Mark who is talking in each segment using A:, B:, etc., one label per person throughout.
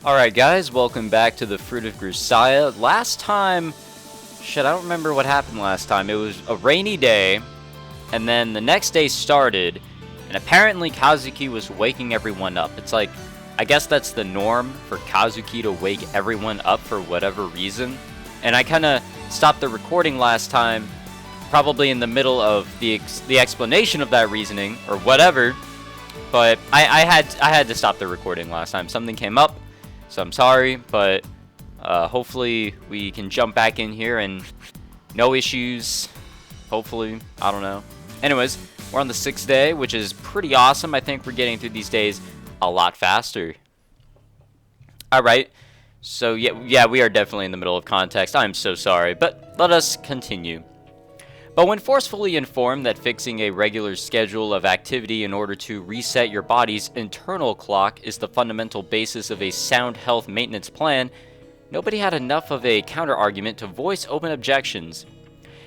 A: Alright guys, welcome back to the Fruit of Grisaia. Last time, I don't remember what happened last time. It was a rainy day, and then the next day started, and apparently Kazuki was waking everyone up. It's like, I guess that's the norm for Kazuki to wake everyone up for whatever reason. And I kind of stopped the recording last time, probably in the middle of the explanation of that reasoning, or whatever. But I had to stop the recording last time. Something came up. So I'm sorry, but hopefully we can jump back in here and no issues. Hopefully, I don't know. Anyways, we're on the 6th day, which is pretty awesome. I think we're getting through these days a lot faster. Alright, so yeah, we are definitely in the middle of context. I'm so sorry, but let us continue. But when forcefully informed that fixing a regular schedule of activity in order to reset your body's internal clock is the fundamental basis of a sound health maintenance plan, nobody had enough of a counter-argument to voice open objections.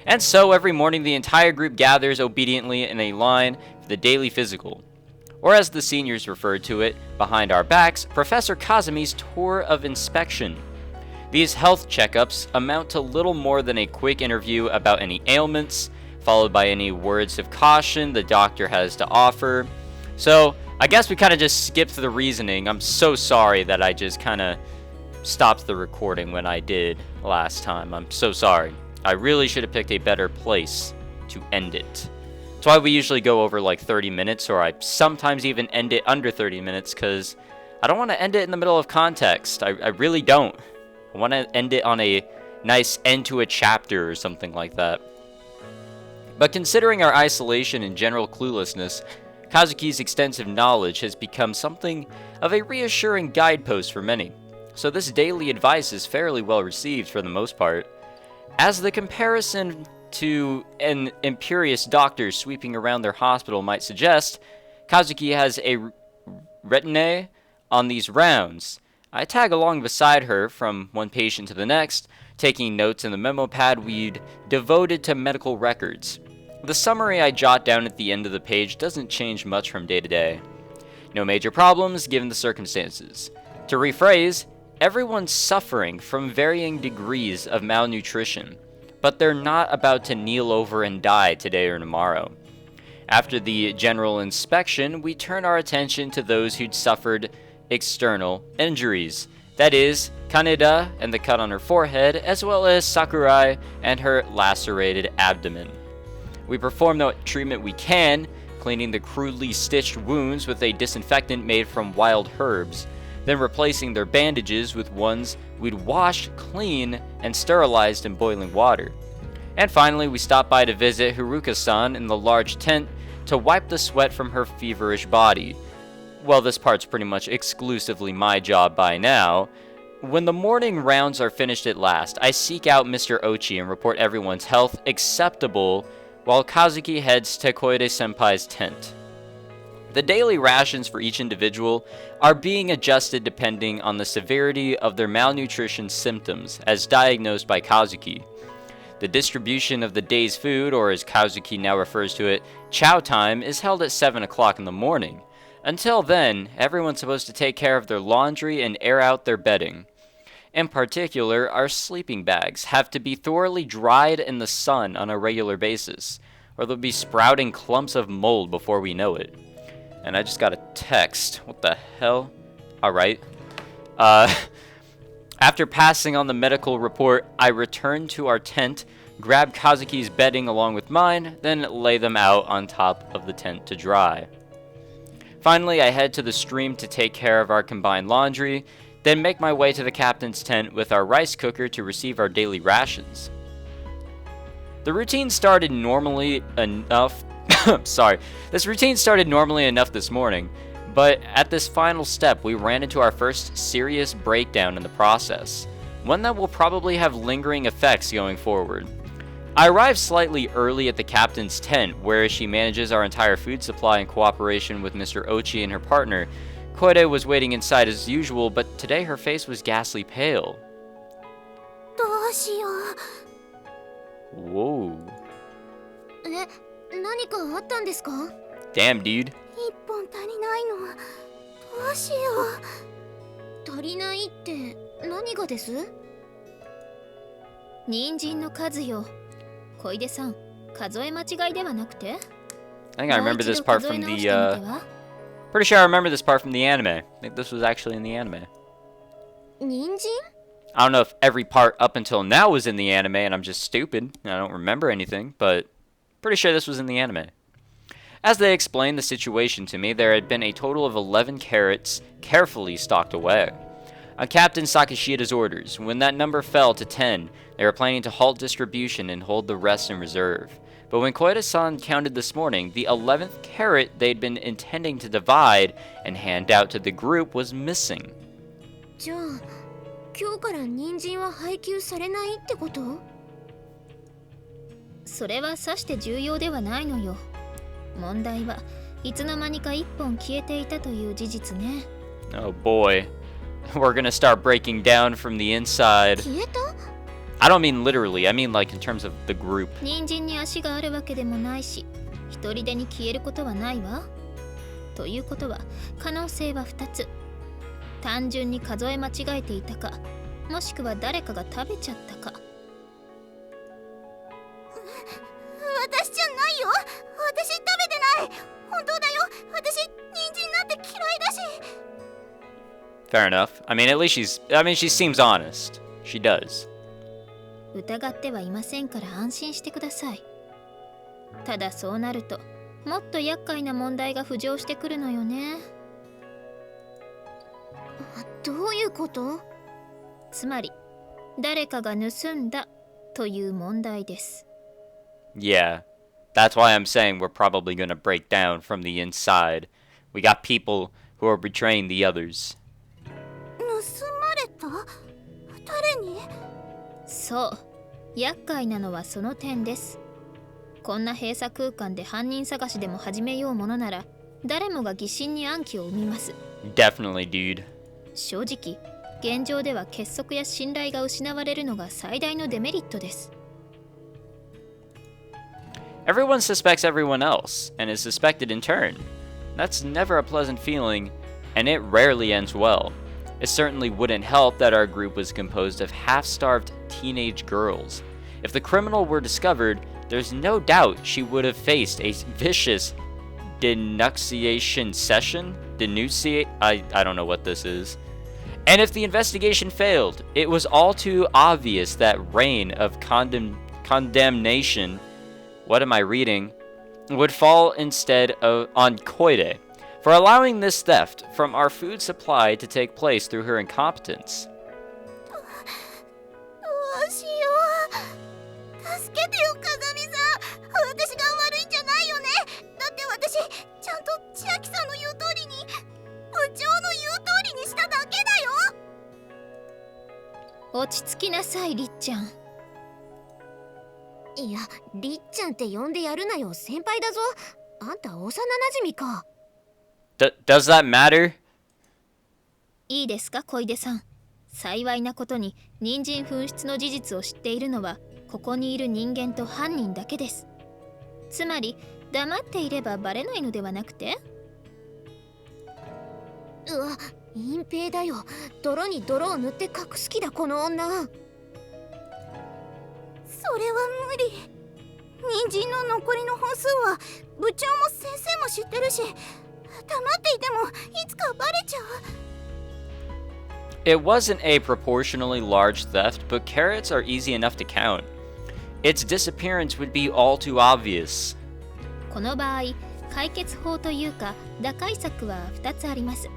A: And so every morning the entire group gathers obediently in a line for the daily physical. Or as the seniors referred to it, behind our backs, Professor Kazami's tour of inspection. These health checkups amount to little more than a quick interview about any ailments, followed by any words of caution the doctor has to offer. So, I guess we kind of just skipped the reasoning. I'm so sorry that I just kind of stopped the recording when I did last time. I'm so sorry. I really should have picked a better place to end it. That's why we usually go over like 30 minutes, or I sometimes even end it under 30 minutes, because I don't want to end it in the middle of context. I really don't. I want to end it on a nice end to a chapter or something like that. But considering our isolation and general cluelessness, Kazuki's extensive knowledge has become something of a reassuring guidepost for many. So this daily advice is fairly well received for the most part. As the comparison to an imperious doctor sweeping around their hospital might suggest, Kazuki has a retinue on these rounds. I tag along beside her from one patient to the next, taking notes in the memo pad we'd devoted to medical records. The summary I jot down at the end of the page doesn't change much from day to day. No major problems given the circumstances. To rephrase, everyone's suffering from varying degrees of malnutrition, but they're not about to kneel over and die today or tomorrow. After the general inspection, we turn our attention to those who'd suffered external injuries. That is, Kaneda and the cut on her forehead, as well as Sakurai and her lacerated abdomen. We perform the treatment we can, cleaning the crudely stitched wounds with a disinfectant made from wild herbs, then replacing their bandages with ones we'd washed clean and sterilized in boiling water. And finally, we stop by to visit Haruka-san in the large tent to wipe the sweat from her feverish body. Well, this part's pretty much exclusively my job by now. When the morning rounds are finished at last, I seek out Mr. Ochi and report everyone's health acceptable, while Kazuki heads to Koide-senpai's tent. The daily rations for each individual are being adjusted depending on the severity of their malnutrition symptoms, as diagnosed by Kazuki. The distribution of the day's food, or as Kazuki now refers to it, chow time, is held at 7 o'clock in the morning. Until then, everyone's supposed to take care of their laundry and air out their bedding. In particular, our sleeping bags have to be thoroughly dried in the sun on a regular basis, or they'll be sprouting clumps of mold before we know it. And I just got a text. What the hell? Alright. After passing on the medical report, I return to our tent, grab Kazuki's bedding along with mine, then lay them out on top of the tent to dry. Finally, I head to the stream to take care of our combined laundry, then make my way to the captain's tent with our rice cooker to receive our daily rations. The routine started normally enough. This routine started normally enough this morning, but at this final step, we ran into our first serious breakdown in the process, one that will probably have lingering effects going forward. I arrived slightly early at the captain's tent, where she manages our entire food supply in cooperation with Mr. Ochi and her partner. Koide was waiting inside as usual, but today her face was ghastly pale. Whoa.
B: 何かあったんですか?
A: Damn, dude.
B: 一本足りないの。どうしよう。足りないって何がです？人参の数よ。小出さん、数え間違いではなくて？
A: I think I remember this part from the, pretty sure I remember this part from the anime. I think this was actually in the anime.
B: 人参?
A: I don't know if every part up until now was in the anime and I'm just stupid and I don't remember anything, but pretty sure this was in the anime. As they explained the situation to me, there had been a total of 11 carrots carefully stocked away. On Captain Sakishida's orders, when that number fell to 10, they were planning to halt distribution and hold the rest in reserve. But when Koide-san counted this morning, the 11th carrot they'd been intending to divide and hand out to the group was missing.
B: じゃあ、今日から人参は配給されないってこと？それはさして重要ではないのよ。問題はいつの間にか1本消えていたという事実ね。
A: Oh boy. We're gonna start breaking down from the inside.
B: 消えた？
A: I don't mean literally, I mean like in terms of the group.
B: 人参に足があるわけでもないし、一人でに消えることはないわ。ということは、可能性は2つ。単純に数え間違えていたか、もしくは誰かが食べちゃったか。私じゃないよ。私食べてない。本当だよ。私人参なんて嫌いだし。
A: Fair enough. I mean, at least she seems honest. She does.
B: 疑ってはいませんから安心してください。ただそうなると、もっと厄介な問題が浮上してくるのよね。どういうこと？つまり、誰かが盗んだという問題です。
A: Yeah, that's why I'm saying we're probably gonna break down from the inside. We got people who are betraying the others.
B: 盗まれた？誰に？そう、厄介なのはその点です。こんな閉鎖空間で犯人探しでも始めようものなら、誰もが疑心に暗鬼を生みます。
A: Definitely, dude.
B: 正直、現状では結束や信頼が失われるのが最大のデメリットです。
A: Everyone suspects everyone else, and is suspected in turn. That's never a pleasant feeling, and it rarely ends well. It certainly wouldn't help that our group was composed of half-starved teenage girls. If the criminal were discovered, there's no doubt she would have faced a vicious denunciation session? I don't know what this is. And if the investigation failed, it was all too obvious that reign of condemnation, what am I reading, would fall instead on Koide, for allowing this theft from our food supply to take place through her incompetence.
B: どうしよう。助けてよ、風見さん。私が悪いんじゃないよね。だって私、ちゃんと千秋さんの言う通りに、部長の言う通りにしただけだよ。落ち着きなさい、りっちゃん。いや、りっちゃんって呼んでやるなよ、先輩だぞ。あんた幼馴染か。
A: Does that matter?
B: いいですか、小出さん。幸いなことに人参紛失の事実を知っているのはここにいる人間と犯人だけです。つまり黙っていればバレないのではなくて、うわ、隠蔽だよ。泥に泥を塗って隠す気だ、この女。それは無理。人参の残りの本数は部長も先生も知ってるし、黙っていてもいつかバレちゃう。
A: It wasn't a proportionally large theft, but carrots are easy enough to count. Its disappearance would be all too obvious.
B: この場合、解決法というか打開策は2つあります。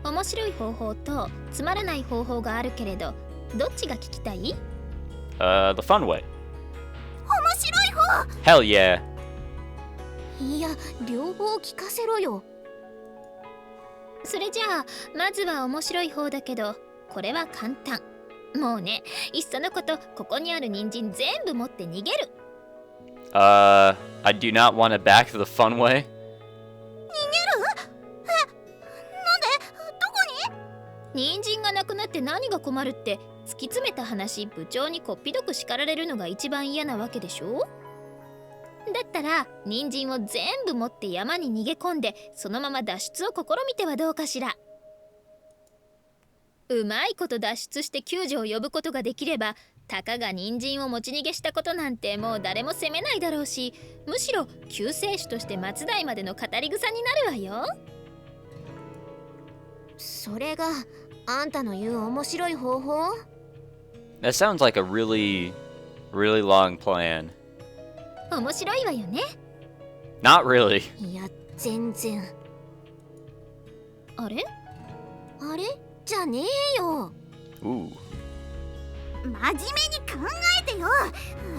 B: 面白い方法とつまらない方法があるけれど、どっちが聞きたい？
A: The fun way.
B: 面白い方。
A: Hell yeah.
B: いや、両方聞かせろよ。それじゃあ、まずは面白い方だけど、これは簡単。もうね、いっそのこと、ここにある人参全部持って逃げる。
A: I do not want to back the fun way.
B: 逃げる？なんで？どこに？人参がなくなって何が困るって、突き詰めた話、部長にこっぴどく叱られるのが一番嫌なわけでしょ？だったら人参を全部持って山に逃げ込んで、そのまま脱出を試みてはどうかしら。
C: うまいこと脱出して救助を呼ぶことができれば、たかが人参を持ち逃げしたことなんてもう誰も責めないだろうし、むしろ救世主として末代までの語り草になるわよ。
B: それがあんたの言う面白い方法？
A: That sounds like a really long plan.
C: 面白いわよね。
A: Not really.
B: いや、全然。
C: あれ
B: あれじゃねえよ。
A: Ooh.
B: 真面目に考えてよ。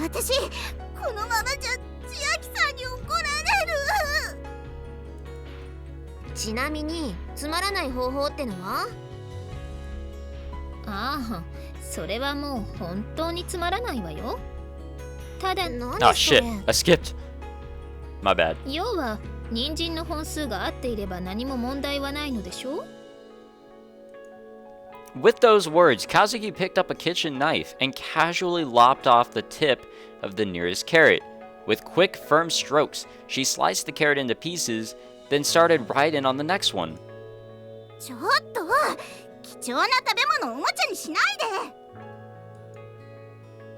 B: 私このままじゃ千秋さんに怒られる。ちなみにつまらない方法ってのは？
C: ああ、それはもう本当につまらないわよ。ただ、
B: 何
A: Oh
B: それ？
A: shit, I skipped. My bad.
C: 要は人参の本数が合っていれば何も問題はないのでしょう。
A: With those words, Kazuki picked up a kitchen knife and casually lopped off the tip of the nearest carrot. With quick, firm strokes, she sliced the carrot into pieces, then started right in on the next one.
B: ちょっと貴重な食べ物をおもちゃにしない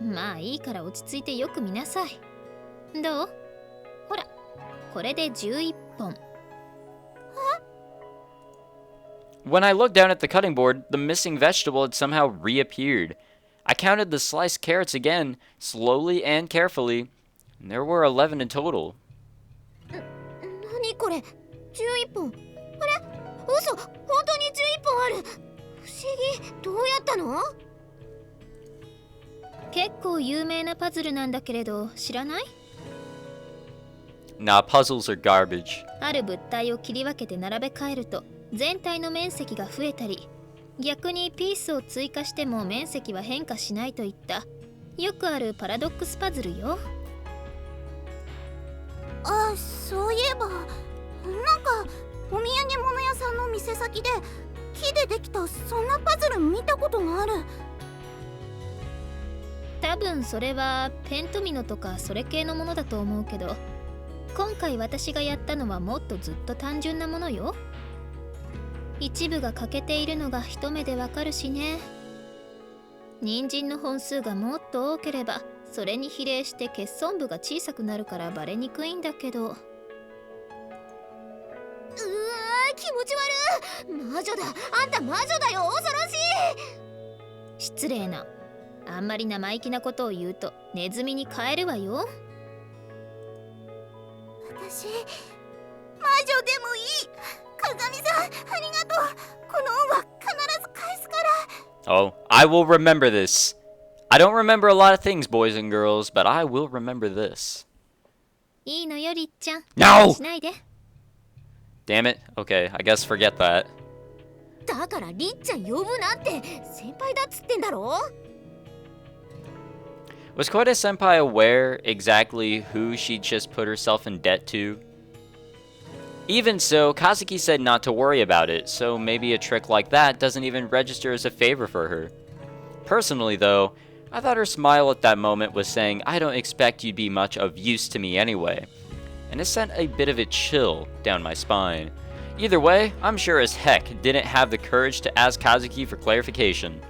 B: で。
C: まあいいから落ち着いてよく見なさい。どう？ほら、これで11本。
A: When I looked down at the cutting board, the missing vegetable had somehow reappeared. I counted the sliced carrots again, slowly and carefully, and there were 11 in total.
B: 何これ？11本。あれ？嘘、本当に11本ある。不思議、どうやったの？
C: 結構有名なパズルなんだけれど、知らない？
A: Nah, puzzles are garbage.
C: ある物体を切り分けて並べ替えると全体の面積が増えたり、逆にピースを追加しても面積は変化しないといったよくあるパラドックスパズルよ。
B: あ、そういえばなんかお土産物屋さんの店先で木でできたそんなパズル見たことがある。
C: 多分それはペントミノとかそれ系のものだと思うけど、今回私がやったのはもっとずっと単純なものよ。一部が欠けているのが一目でわかるしね。人参の本数がもっと多ければそれに比例して欠損部が小さくなるからバレにくいんだけど。うわー、
B: 気持ち悪い。魔女だ。あんた魔女だよ。恐ろしい。
C: 失礼な。あんまり生意気なことを言うとネズミに変えるわよ。
B: 私魔女でもいい。風見さん、ありがとう。この恩は必ず返すから。
A: Oh, I will remember this. I don't remember a lot of things, boys and girls, but I will remember this.
C: いいのよりっちゃん。
A: No!
C: しないで。
A: Damn it. Okay, I guess forget that.
B: だからりっちゃん呼ぶなって。先輩だっつってんだろ。
A: Was Koda Senpai aware exactly who she just put herself in debt to? Even so, Kazuki said not to worry about it, so maybe a trick like that doesn't even register as a favor for her. Personally, though, I thought her smile at that moment was saying, I don't expect you'd be much of use to me anyway, and it sent a bit of a chill down my spine. Either way, I'm sure as heck didn't have the courage to ask Kazuki for clarification.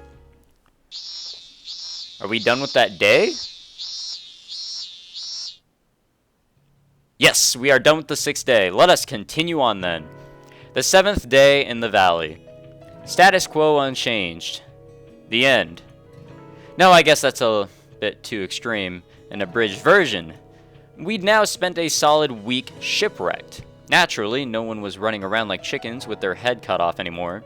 A: Are we done with that day? Yes, we are done with the 6th day. Let us continue on then. The 7th day in the valley. Status quo unchanged. The end. No, I guess that's a bit too extreme. An abridged version. We'd now spent a solid week shipwrecked. Naturally, no one was running around like chickens with their head cut off anymore.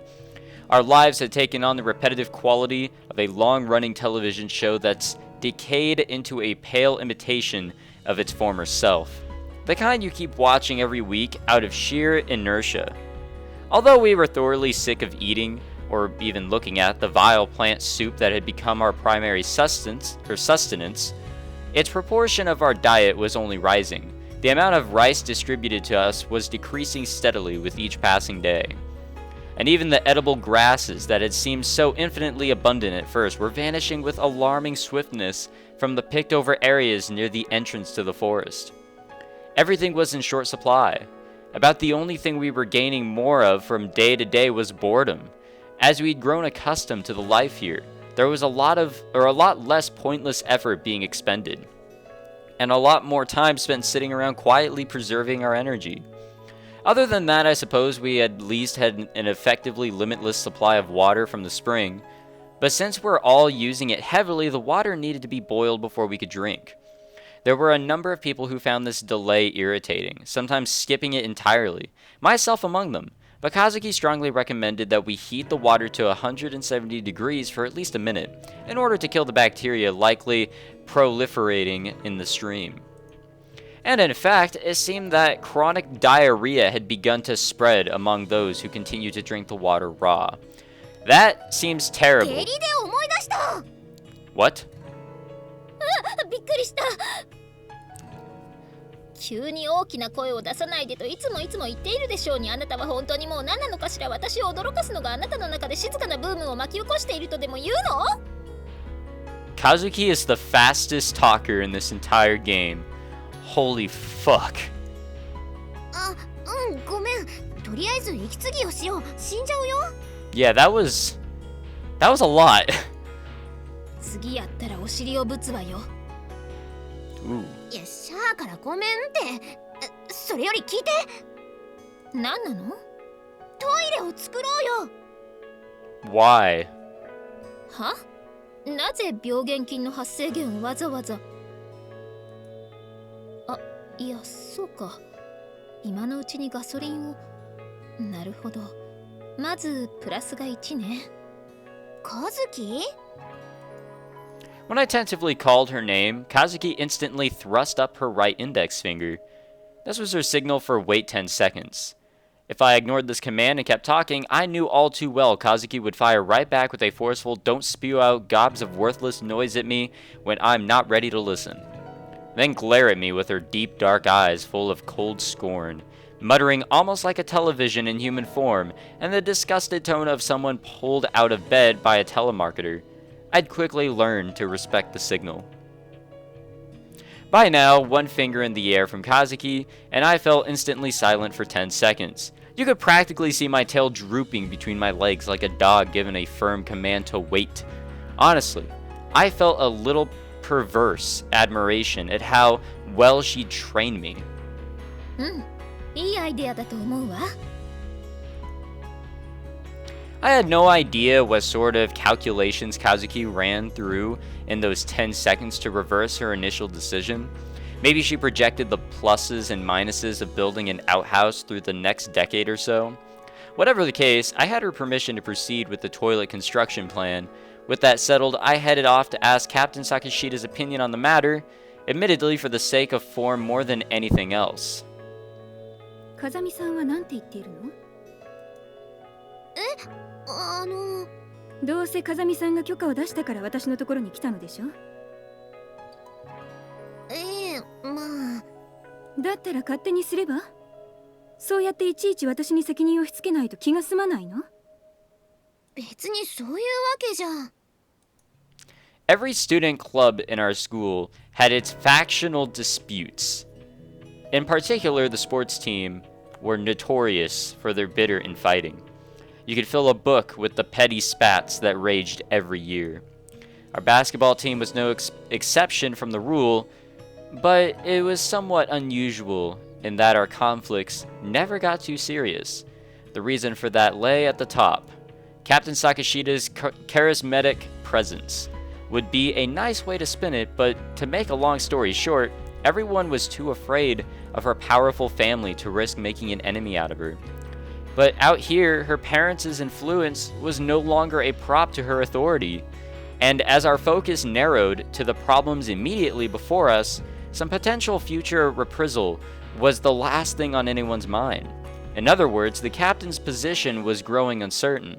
A: Our lives had taken on the repetitive quality of a long-running television show that's decayed into a pale imitation of its former self. The kind you keep watching every week out of sheer inertia. Although we were thoroughly sick of eating, or even looking at, the vile plant soup that had become our primary sustenance, its proportion of our diet was only rising. The amount of rice distributed to us was decreasing steadily with each passing day. And even the edible grasses that had seemed so infinitely abundant at first were vanishing with alarming swiftness from the picked-over areas near the entrance to the forest. Everything was in short supply. About the only thing we were gaining more of from day to day was boredom, As we'd grown accustomed to the life here, there was a lot less pointless effort being expended, and a lot more time spent sitting around quietly preserving our energy. Other than that, I suppose we at least had an effectively limitless supply of water from the spring, but since we're all using it heavily, the water needed to be boiled before we could drink. There were a number of people who found this delay irritating, sometimes skipping it entirely, myself among them, but Kazuki strongly recommended that we heat the water to 170 degrees for at least a minute, in order to kill the bacteria likely proliferating in the stream. And in fact, it seemed that chronic diarrhea had begun to spread among those who continued to drink the water raw. That seems terrible.
B: 下痢で思い出した。
A: What?
C: びっくりした。急に大きな声を出さないでといつも言っているでしょうに、あなたは本当にもう何なのかしら。私を驚かすのがあなたの中で静かなブームを巻き起こしているとでも言うの？
A: Kazuki is the fastest talker in this entire game. Holy fuck.
B: あ、ごめん。とりあえず息継ぎをしよう。死んじゃうよ。
A: Yeah, that was a lot.
C: 次やったらお尻をぶつわよ。
A: Ooh.
B: いや、シャアからごめんって。それより聞いて。
C: 何なの？
B: トイレを作ろうよ。
A: Why?
C: は？なぜ病原菌の発生源をわざわざ。あ、いや、そうか。今のうちにガソリンを。なるほど。まずプラスが1ね。
B: カズキ？
A: When I tentatively called her name, Kazuki instantly thrust up her right index finger. This was her signal for wait 10 seconds. If I ignored this command and kept talking, I knew all too well Kazuki would fire right back with a forceful "don't spew out gobs of worthless noise at me when I'm not ready to listen." Then glare at me with her deep dark eyes full of cold scorn, muttering almost like a television in human form and the disgusted tone of someone pulled out of bed by a telemarketer. I'd quickly learned to respect the signal. By now, one finger in the air from Kazuki, and I fell instantly silent for 10 seconds. You could practically see my tail drooping between my legs like a dog given a firm command to wait. Honestly, I felt a little perverse admiration at how well she trained me.
C: いいアイデアだと思うわ。
A: I had no idea what sort of calculations Kazuki ran through in those 10 seconds to reverse her initial decision. Maybe she projected the pluses and minuses of building an outhouse through the next decade or so. Whatever the case, I had her permission to proceed with the toilet construction plan. With that settled, I headed off to ask Captain Sakashida's opinion on the matter, admittedly for the sake of form more than anything else.
D: 風見さんは何て言っているの？どうせ風見さんが許可を出したから私のところに来たのでしょ？
B: まあ。
D: だったら勝手にすれば？そうやっていちいち私に責任を押し付けないと気が済まないの？
B: 別にそういうわけじゃ。
A: Every student club in our school had its factional disputes. In particular, the sports team were notorious for their bitter infighting. You could fill a book with the petty spats that raged every year. Our basketball team was no exception from the rule, but it was somewhat unusual in that our conflicts never got too serious. The reason for that lay at the top. Captain Sakashida's charismatic presence would be a nice way to spin it, but to make a long story short, everyone was too afraid of her powerful family to risk making an enemy out of her. But out here, her parents' influence was no longer a prop to her authority, and as our focus narrowed to the problems immediately before us, some potential future reprisal was the last thing on anyone's mind. In other words, the captain's position was growing uncertain.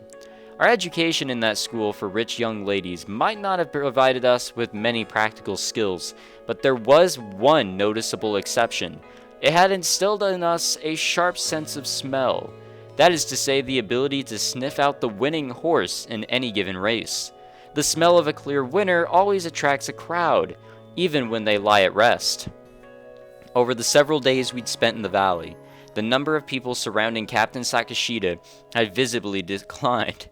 A: Our education in that school for rich young ladies might not have provided us with many practical skills, but there was one noticeable exception. It had instilled in us a sharp sense of smell. That is to say, the ability to sniff out the winning horse in any given race. The smell of a clear winner always attracts a crowd, even when they lie at rest. Over the several days we'd spent in the valley, the number of people surrounding Captain Sakashida had visibly declined.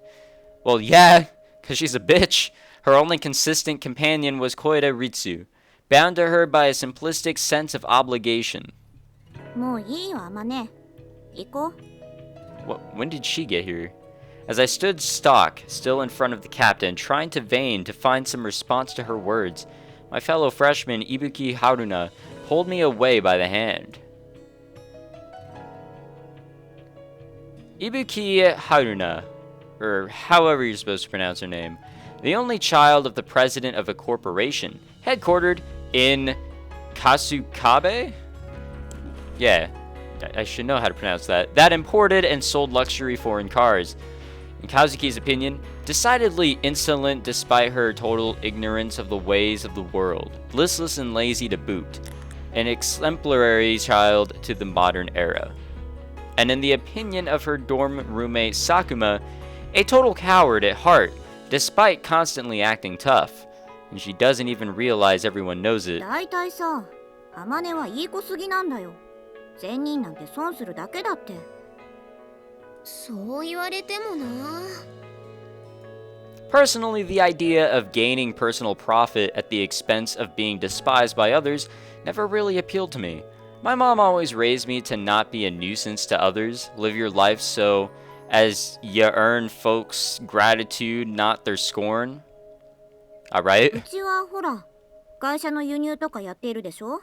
A: Well, yeah, because she's a bitch. Her only consistent companion was Koide Ritsu, bound to her by a simplistic sense of obligation.
B: もういいよ、あまね。行こう。
A: When did she get here? As I stood stock, still in front of the captain, trying to find some response to her words, my fellow freshman Ibuki Haruna pulled me away by the hand. Ibuki Haruna, or however you're supposed to pronounce her name, the only child of the president of a corporation, headquartered in Kasukabe? Yeah, I should know how to pronounce that. That imported and sold luxury foreign cars. In Kazuki's opinion, decidedly insolent despite her total ignorance of the ways of the world, listless and lazy to boot, an exemplary child to the modern era. And in the opinion of her dorm roommate Sakuma, a total coward at heart, despite constantly acting tough. And she doesn't even realize everyone knows it.
B: だいたいさ、あまねはいい子すぎなんだよ。善人なんて損するだけだって。
C: そう言われてもな。
A: Personally, the idea of gaining personal profit at the expense of being despised by others never really appealed to me. My mom always raised me to not be a nuisance to others, live your life so as you earn folks' gratitude, not their scorn. Alright?
B: うちはほら、会社の輸入とかやっているでしょ。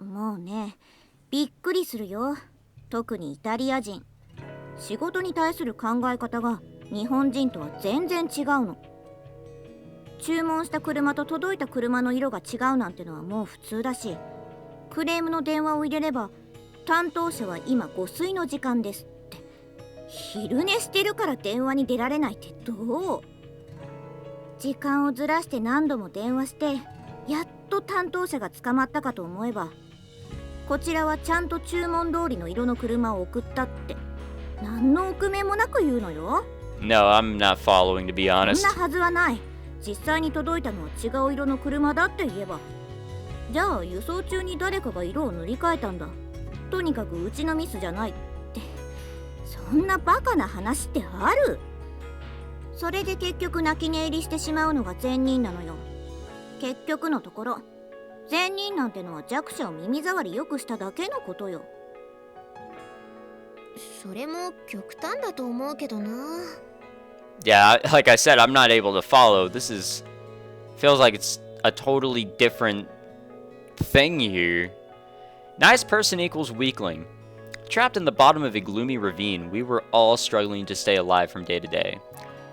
B: もうね、びっくりするよ。特にイタリア人。仕事に対する考え方が日本人とは全然違うの。注文した車と届いた車の色が違うなんてのはもう普通だし、クレームの電話を入れれば担当者は今午睡の時間ですって。昼寝してるから電話に出られないってどう？時間をずらして何度も電話してやっと担当者が捕まったかと思えば、こちらはちゃんと注文通りの色の車を送ったって何の臆面もなく言うのよ。
A: No, I'm not following, to be honest.
B: そんなはずはない。実際に届いたのは違う色の車だって言えば、じゃあ輸送中に誰かが色を塗り替えたんだ。とにかくうちのミスじゃないって、そんなバカな話ってある？それで結局泣き寝入りしてしまうのが善人なのよ。結局のところ、善人なんてのは弱者を耳障りよくしただけのことよ。
C: それも極端だと思うけどな。
A: Yeah, like I said, I'm not able to follow. Feels like it's a totally different thing here. Nice person equals weakling. Trapped in the bottom of a gloomy ravine, we were all struggling to stay alive from day to day.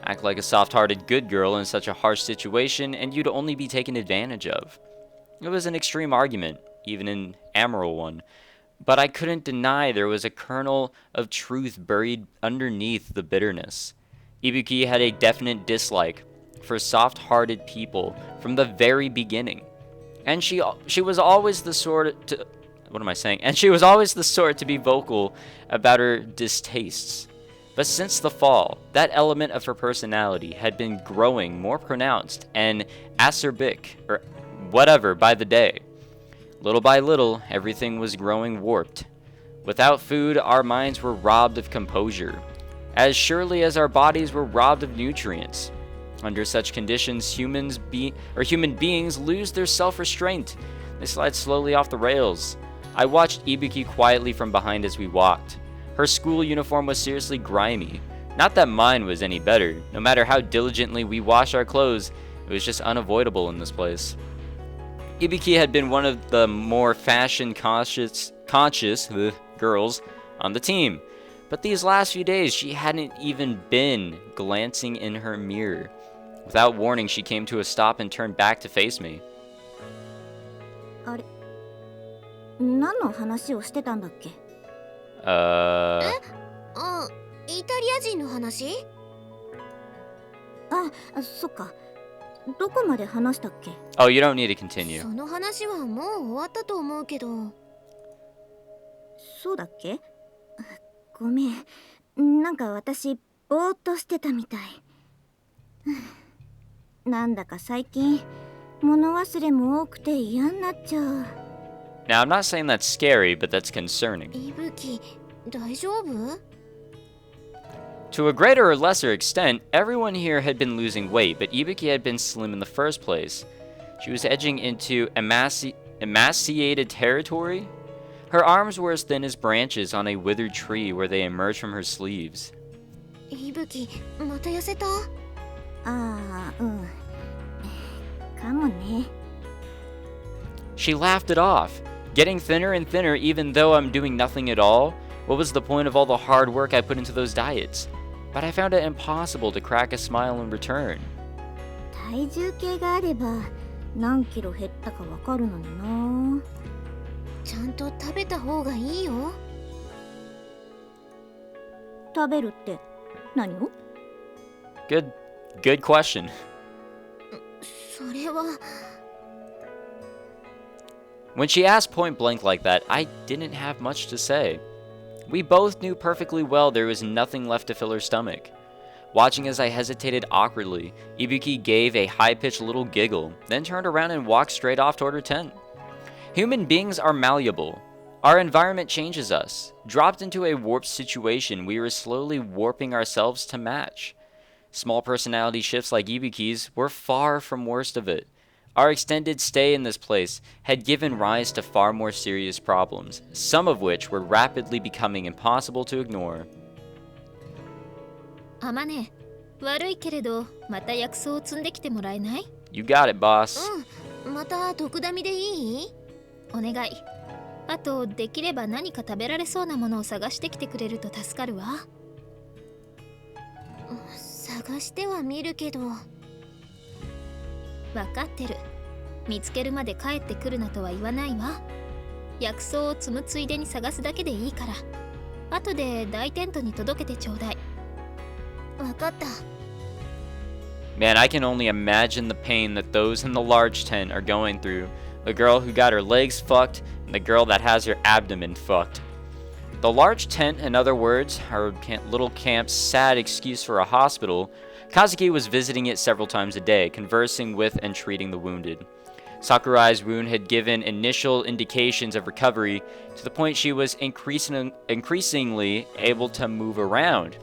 A: Act like a soft-hearted good girl in such a harsh situation, and you'd only be taken advantage of. It was an extreme argument, even an amoral one. But I couldn't deny there was a kernel of truth buried underneath the bitterness. Ibuki had a definite dislike for soft-hearted people from the very beginning. And she was always the sort to... What am I saying? And she was always the sort to be vocal about her distastes. But since the fall, that element of her personality had been growing more pronounced and acerbic, or whatever, by the day. Little by little, everything was growing warped. Without food, our minds were robbed of composure, as surely as our bodies were robbed of nutrients. Under such conditions, human beings lose their self-restraint. They slide slowly off the rails. I watched Ibuki quietly from behind as we walked. Her school uniform was seriously grimy. Not that mine was any better. No matter how diligently we washed our clothes, it was just unavoidable in this place. Ibuki had been one of the more fashion-conscious girls on the team. But these last few days, she hadn't even been glancing in her mirror. Without warning, she came to a stop and turned back to face me.
B: あれ、何の話をしてたんだっけ？
C: あ、イタリア人の話？
B: あ、そっか。どこまで話したっけ？
A: Oh, you don't need to continue.
C: その話はもう終わったと思うけど。
B: そうだっけ？ごめん。なんか私、ぼーっとしてたみたい。なんだか最近、物忘れも多くて嫌になっちゃう。
A: Now, I'm not saying that's scary, but that's concerning.
C: いぶき、大丈夫？
A: To a greater or lesser extent, everyone here had been losing weight, but Ibuki had been slim in the first place. She was edging into emaciated territory. Her arms were as thin as branches on a withered tree where they emerged from her sleeves.
B: いぶきまた痩せた？
E: ああ、うん。かもね。
A: She laughed it off. Getting thinner and thinner even though I'm doing nothing at all? What was the point of all the hard work I put into those diets? But I found it impossible to crack a smile in return.
E: 体重計があれば何キロ減ったかわかるのにな。
B: ちゃんと食べた方がいいよ。
E: 食べるって何を？
A: Good question.
B: それは。
A: When she asked point blank like that, I didn't have much to say. We both knew perfectly well there was nothing left to fill her stomach. Watching as I hesitated awkwardly, Ibuki gave a high-pitched little giggle, then turned around and walked straight off toward her tent. Human beings are malleable. Our environment changes us. Dropped into a warped situation, we were slowly warping ourselves to match. Small personality shifts like Ibuki's were far from worst of it. Our extended stay in this place had given rise to far more serious problems, some of which were rapidly becoming impossible to ignore.
C: あまね、悪いけれどまた薬草を積んできてもらえない？
A: You got it, boss.
B: また毒ダミでいい？
C: お願い。あとできれば何か食べられそうなものを探してきてくれると助かるわ。
B: 探してはみるけど。
C: わかってる。見つけるまで帰ってくるなとは言わないわ。薬草を積むついでに探すだけでいいから。後で大テントに届けてちょうだい。
B: わかった。
A: Man, I can only imagine the pain that those in the large tent are going through. The girl who got her legs fucked, and the girl that has her abdomen fucked. The large tent, in other words, our little camp's sad excuse for a hospital, Kazuki was visiting it several times a day, conversing with and treating the wounded. Sakurai's wound had given initial indications of recovery to the point she was increasingly able to move around.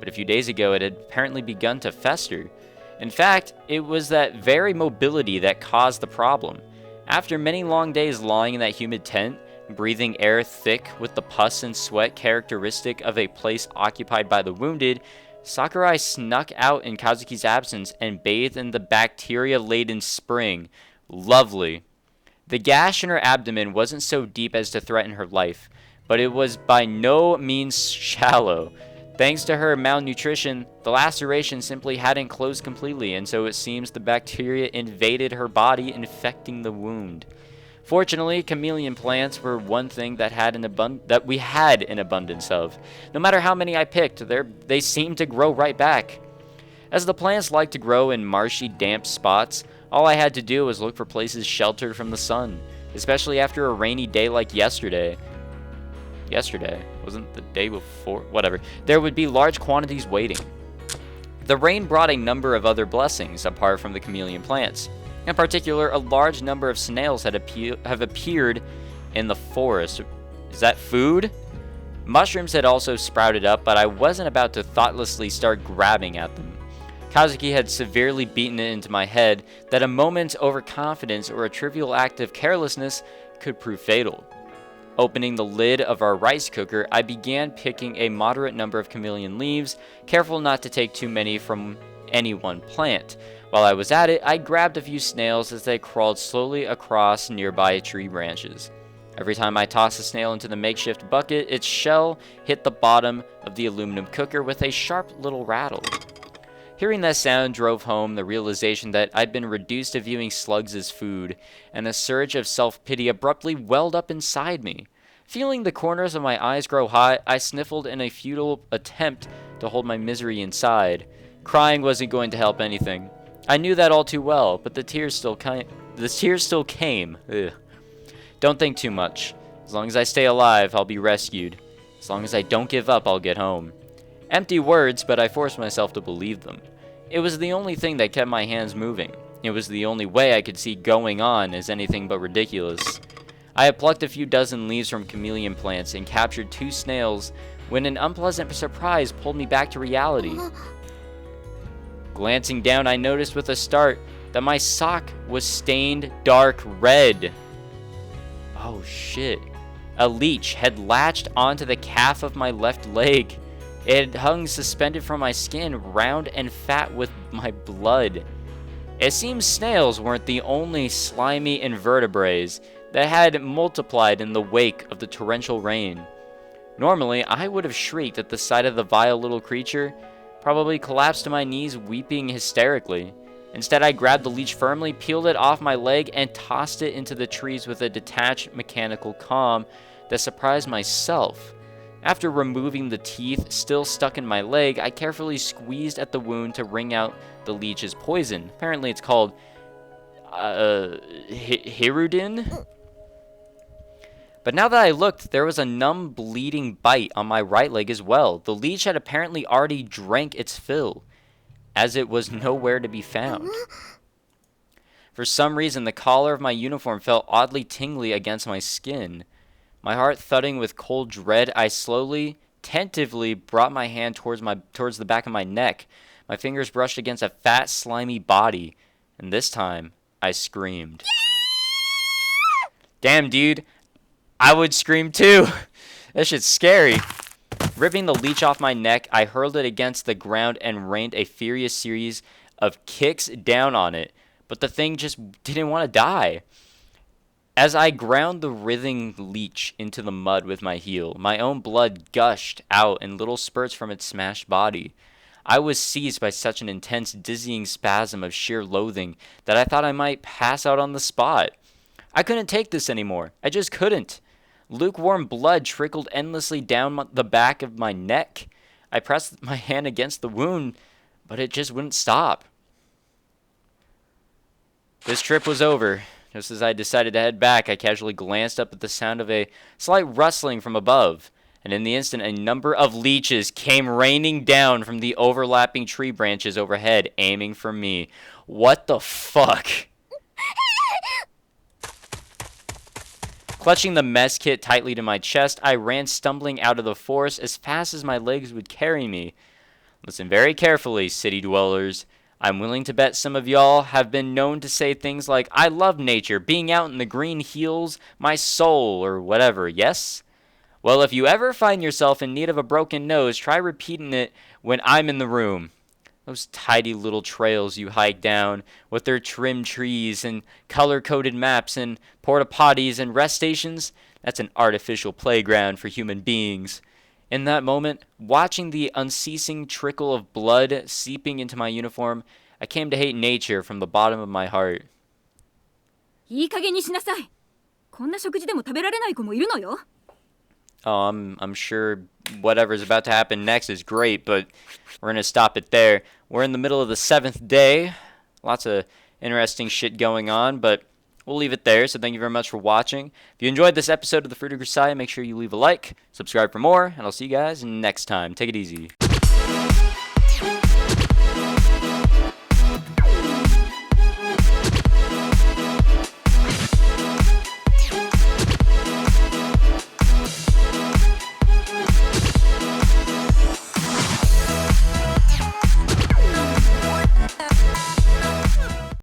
A: But a few days ago, it had apparently begun to fester. In fact, it was that very mobility that caused the problem. After many long days lying in that humid tent, breathing air thick with the pus and sweat characteristic of a place occupied by the wounded, Sakurai snuck out in Kazuki's absence and bathed in the bacteria-laden spring. Lovely. The gash in her abdomen wasn't so deep as to threaten her life, but it was by no means shallow. Thanks to her malnutrition, the laceration simply hadn't closed completely, and so it seems the bacteria invaded her body, infecting the wound. Fortunately, chameleon plants were one thing that we had an abundance of. No matter how many I picked, they seemed to grow right back. As the plants like to grow in marshy, damp spots, all I had to do was look for places sheltered from the sun, especially after a rainy day like yesterday. Yesterday? Wasn't the day before? Whatever. There would be large quantities waiting. The rain brought a number of other blessings apart from the chameleon plants. In particular, a large number of snails have appeared in the forest. Is that food? Mushrooms had also sprouted up, but I wasn't about to thoughtlessly start grabbing at them. Kazuki had severely beaten it into my head that a moment's overconfidence or a trivial act of carelessness could prove fatal. Opening the lid of our rice cooker, I began picking a moderate number of chameleon leaves, careful not to take too many from any one plant. While I was at it, I grabbed a few snails as they crawled slowly across nearby tree branches. Every time I tossed a snail into the makeshift bucket, its shell hit the bottom of the aluminum cooker with a sharp little rattle. Hearing that sound drove home the realization that I'd been reduced to viewing slugs as food, and a surge of self-pity abruptly welled up inside me. Feeling the corners of my eyes grow hot, I sniffled in a futile attempt to hold my misery inside. Crying wasn't going to help anything. I knew that all too well, but the tears still came. Ugh. Don't think too much. As long as I stay alive, I'll be rescued. As long as I don't give up, I'll get home. Empty words, but I forced myself to believe them. It was the only thing that kept my hands moving. It was the only way I could see going on as anything but ridiculous. I had plucked a few dozen leaves from chameleon plants and captured 2 snails when an unpleasant surprise pulled me back to reality. Glancing down, I noticed with a start that my sock was stained dark red. Oh shit. A leech had latched onto the calf of my left leg. It had hung suspended from my skin, round and fat with my blood. It seems snails weren't the only slimy invertebrates that had multiplied in the wake of the torrential rain. Normally, I would have shrieked at the sight of the vile little creature, probably collapsed to my knees weeping hysterically. Instead, I grabbed the leech firmly, peeled it off my leg, and tossed it into the trees with a detached mechanical calm that surprised myself. After removing the teeth still stuck in my leg, I carefully squeezed at the wound to wring out the leech's poison. Apparently it's called Hirudin? But now that I looked, there was a numb, bleeding bite on my right leg as well. The leech had apparently already drank its fill, as it was nowhere to be found. For some reason, the collar of my uniform felt oddly tingly against my skin. My heart thudding with cold dread, I slowly, tentatively brought my hand towards the back of my neck. My fingers brushed against a fat, slimy body, and this time, I screamed. Damn, dude. I would scream too. That shit's scary. Ripping the leech off my neck, I hurled it against the ground and rained a furious series of kicks down on it, but the thing just didn't want to die. As I ground the writhing leech into the mud with my heel, my own blood gushed out in little spurts from its smashed body. I was seized by such an intense, dizzying spasm of sheer loathing that I thought I might pass out on the spot. I couldn't take this anymore. I just couldn't. Lukewarm blood trickled endlessly down the back of my neck. I pressed my hand against the wound, but it just wouldn't stop. This trip was over. Just as I decided to head back, I casually glanced up at the sound of a slight rustling from above, and in the instant a number of leeches came raining down from the overlapping tree branches overhead, aiming for me. What the fuck? Clutching the mess kit tightly to my chest, I ran stumbling out of the forest as fast as my legs would carry me. Listen very carefully, city dwellers. I'm willing to bet some of y'all have been known to say things like, I love nature, being out in the green heals my soul, or whatever, yes? Well, if you ever find yourself in need of a broken nose, try repeating it when I'm in the room. Those tidy little trails you hike down, with their trimmed trees and color-coded maps and porta-potties and rest stations, that's an artificial playground for human beings. In that moment, watching the unceasing trickle of blood seeping into my uniform, I came to hate nature from the bottom of my heart.
D: いい加減にしなさい。こんな食事でも食べられない子もいるのよ。
A: Oh, I'm sure whatever's about to happen next is great, but we're going to stop it there. We're in the middle of the 7th day. Lots of interesting shit going on, but we'll leave it there. So thank you very much for watching. If you enjoyed this episode of the Fruit of Grisaia, make sure you leave a like, subscribe for more, and I'll see you guys next time. Take it easy.